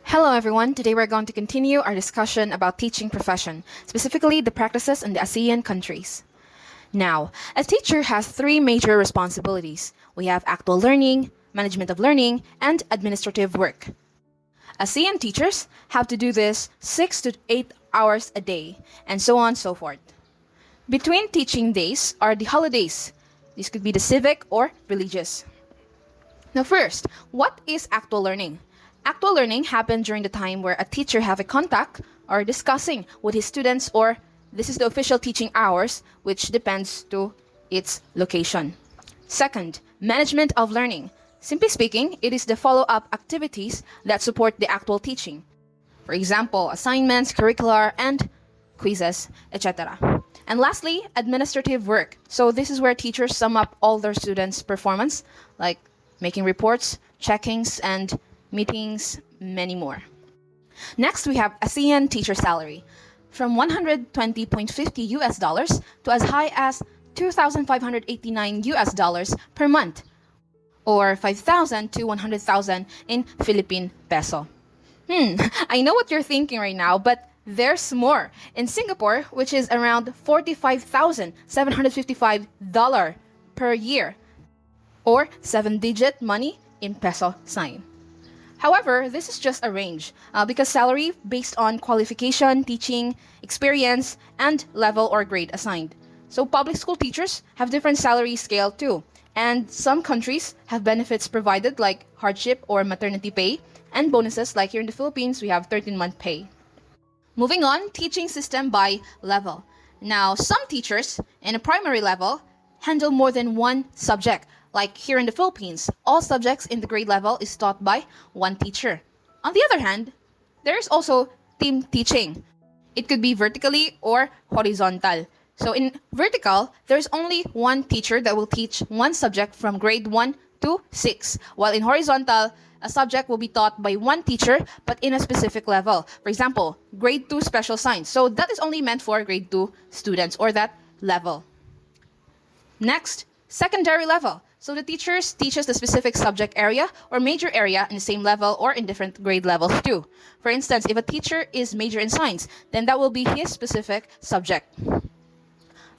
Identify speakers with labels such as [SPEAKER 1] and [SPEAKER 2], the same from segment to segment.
[SPEAKER 1] Hello everyone, today we're going to continue our discussion about teaching profession, specifically the practices in the ASEAN countries. Now, a teacher has three major responsibilities. We have actual learning, management of learning, and administrative work. ASEAN teachers have to do this 6 to 8 hours a day, and so on and so forth. Between teaching days are the holidays. These could be the civic or religious. Now first, what is actual learning? Actual learning happens during the time where a teacher have a contact or discussing with his students, or this is the official teaching hours, which depends to its location. Second, management of learning. Simply speaking, it is the follow-up activities that support the actual teaching. For example, assignments, curricular, and quizzes, etc. And lastly, administrative work. So this is where teachers sum up all their students' performance, like making reports, checkings, and meetings, many more. Next, we have ASEAN teacher salary, from 120.50 US dollars to as high as 2,589 US dollars per month, or 5,000 to 100,000 in Philippine peso. I know what you're thinking right now, but there's more. In Singapore, which is around $45,755 per year, or 7-digit money in peso sign. However, this is just a range because salary based on qualification, teaching, experience, and level or grade assigned. So public school teachers have different salary scale too. And some countries have benefits provided like hardship or maternity pay, and bonuses like here in the Philippines, we have 13-month pay. Moving on, teaching system by level. Now, some teachers in a primary level handle more than one subject. Like here in the Philippines, all subjects in the grade level is taught by one teacher. On the other hand, there is also team teaching. It could be vertically or horizontal. So in vertical, there is only one teacher that will teach one subject from grade 1 to 6, while in horizontal, a subject will be taught by one teacher but in a specific level. For example, grade 2 special science. So that is only meant for grade 2 students or that level. Next, secondary level. So the teachers teaches the specific subject area or major area in the same level or in different grade levels too. For instance, if a teacher is major in science, then that will be his specific subject.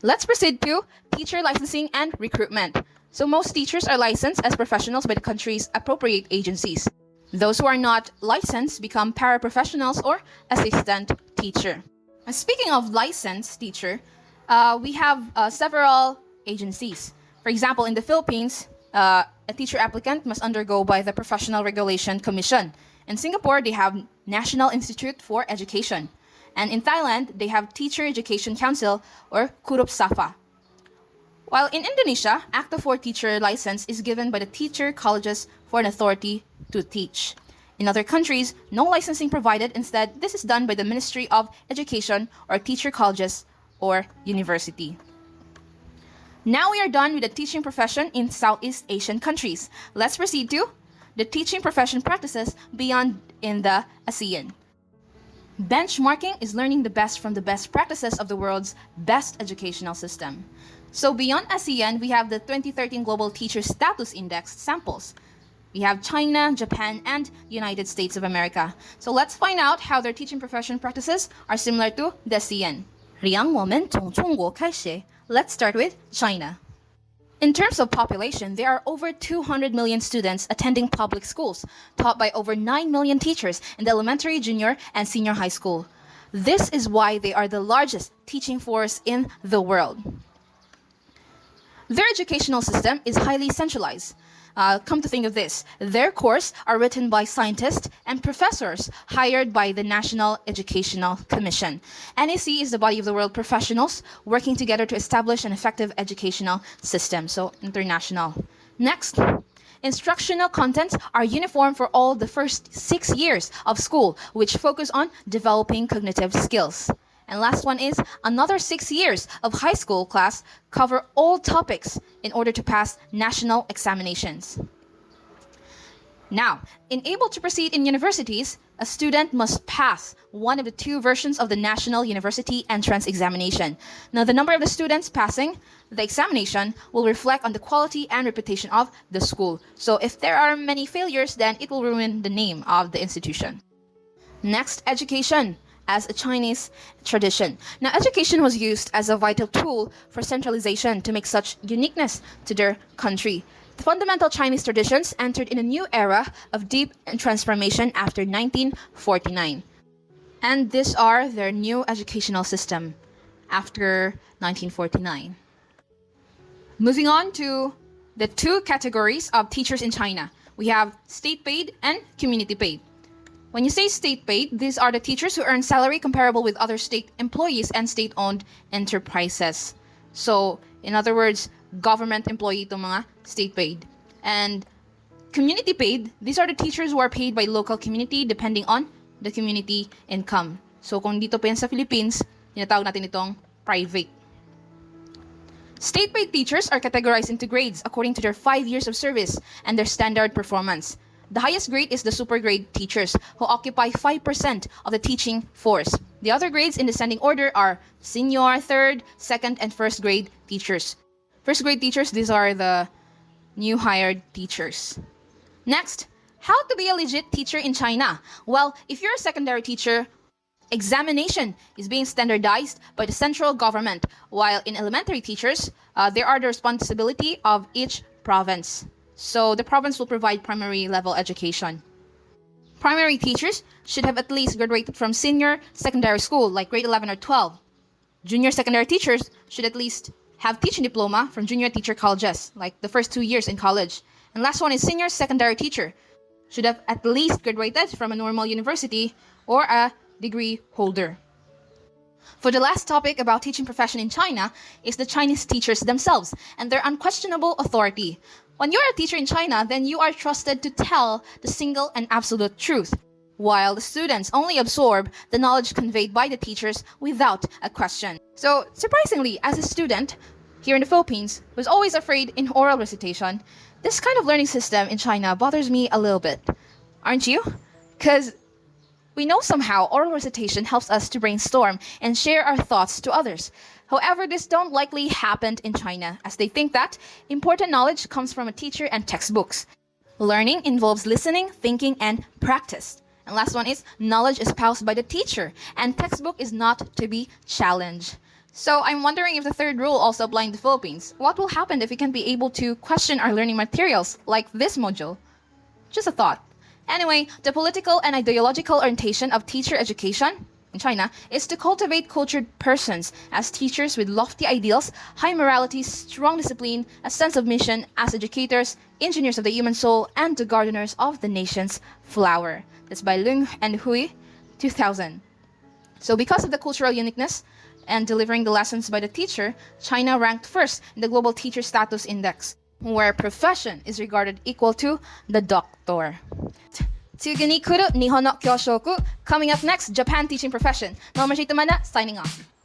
[SPEAKER 1] Let's proceed to teacher licensing and recruitment. So most teachers are licensed as professionals by the country's appropriate agencies. Those who are not licensed become paraprofessionals or assistant teacher. Speaking of licensed teacher, we have several agencies. For example, in the Philippines, a teacher applicant must undergo by the Professional Regulation Commission. In Singapore, they have National Institute for Education. And in Thailand, they have Teacher Education Council or Kurup Safa. While in Indonesia, Acta for teacher license is given by the teacher colleges for an authority to teach. In other countries, no licensing provided. Instead, this is done by the Ministry of Education or teacher colleges or university. Now we are done with the teaching profession in Southeast Asian countries. Let's proceed to the teaching profession practices beyond in the ASEAN. Benchmarking is learning the best from the best practices of the world's best educational system. So beyond ASEAN, we have the 2013 Global Teacher Status Index samples. We have China, Japan, and United States of America. So let's find out how their teaching profession practices are similar to the ASEAN. 让我们从中国开始. Let's start with China. In terms of population, there are over 200 million students attending public schools, taught by over 9 million teachers in the elementary, junior, and senior high school. This is why they are the largest teaching force in the world. Their educational system is highly centralized. Come to think of this, their courses are written by scientists and professors hired by the National Educational Commission. NEC is the body of the world professionals working together to establish an effective educational system, so international. Next, instructional contents are uniform for all the first 6 years of school, which focus on developing cognitive skills. And last one is another 6 years of high school class cover all topics in order to pass national examinations. Now, in able to proceed in universities, a student must pass one of the 2 versions of the National University Entrance Examination. Now, the number of the students passing the examination will reflect on the quality and reputation of the school. So if there are many failures, then it will ruin the name of the institution. Next, education as a Chinese tradition. Now, education was used as a vital tool for centralization to make such uniqueness to their country. The fundamental Chinese traditions entered in a new era of deep transformation after 1949. And these are their new educational system after 1949. Moving on to the two categories of teachers in China. We have state-paid and community-paid. When you say state-paid, these are the teachers who earn salary comparable with other state employees and state-owned enterprises. So, in other words, government employee itong mga state-paid. And community-paid, these are the teachers who are paid by local community depending on the community income. So, kung dito pa yan sa Philippines, tinatawag natin itong private. State-paid teachers are categorized into grades according to their 5 years of service and their standard performance. The highest grade is the super grade teachers, who occupy 5% of the teaching force. The other grades in descending order are senior, third, second, and first grade teachers. First grade teachers, these are the new hired teachers. Next, how to be a legit teacher in China? Well, if you're a secondary teacher, examination is being standardized by the central government, while in elementary teachers, they are the responsibility of each province. So the province will provide primary level education. Primary teachers should have at least graduated from senior secondary school, like grade 11 or 12. Junior secondary teachers should at least have teaching diploma from junior teacher colleges, like the first 2 years in college. And last one is senior secondary teacher should have at least graduated from a normal university or a degree holder. For the last topic about teaching profession in China is the Chinese teachers themselves and their unquestionable authority. When you are a teacher in China, then you are trusted to tell the single and absolute truth, while the students only absorb the knowledge conveyed by the teachers without a question. So, surprisingly, as a student here in the Philippines who was always afraid in oral recitation, this kind of learning system in China bothers me a little bit. Aren't you? Because we know somehow oral recitation helps us to brainstorm and share our thoughts to others. However, this don't likely happen in China, as they think that important knowledge comes from a teacher and textbooks. Learning involves listening, thinking, and practice. And last one is, knowledge is passed by the teacher, and textbook is not to be challenged. So I'm wondering if the third rule also applies in the Philippines. What will happen if we can be able to question our learning materials, like this module? Just a thought. Anyway, the political and ideological orientation of teacher education in China is to cultivate cultured persons as teachers with lofty ideals, high morality, strong discipline, a sense of mission as educators, engineers of the human soul, and the gardeners of the nation's flower. That's by Lung and Hui, 2000. So because of the cultural uniqueness and delivering the lessons by the teacher, China ranked first in the Global Teacher Status Index, where profession is regarded equal to the doctor. Tsuguni kuru Nihon no kyoshoku. Coming up next, Japan teaching profession. Momashita Mana, signing off.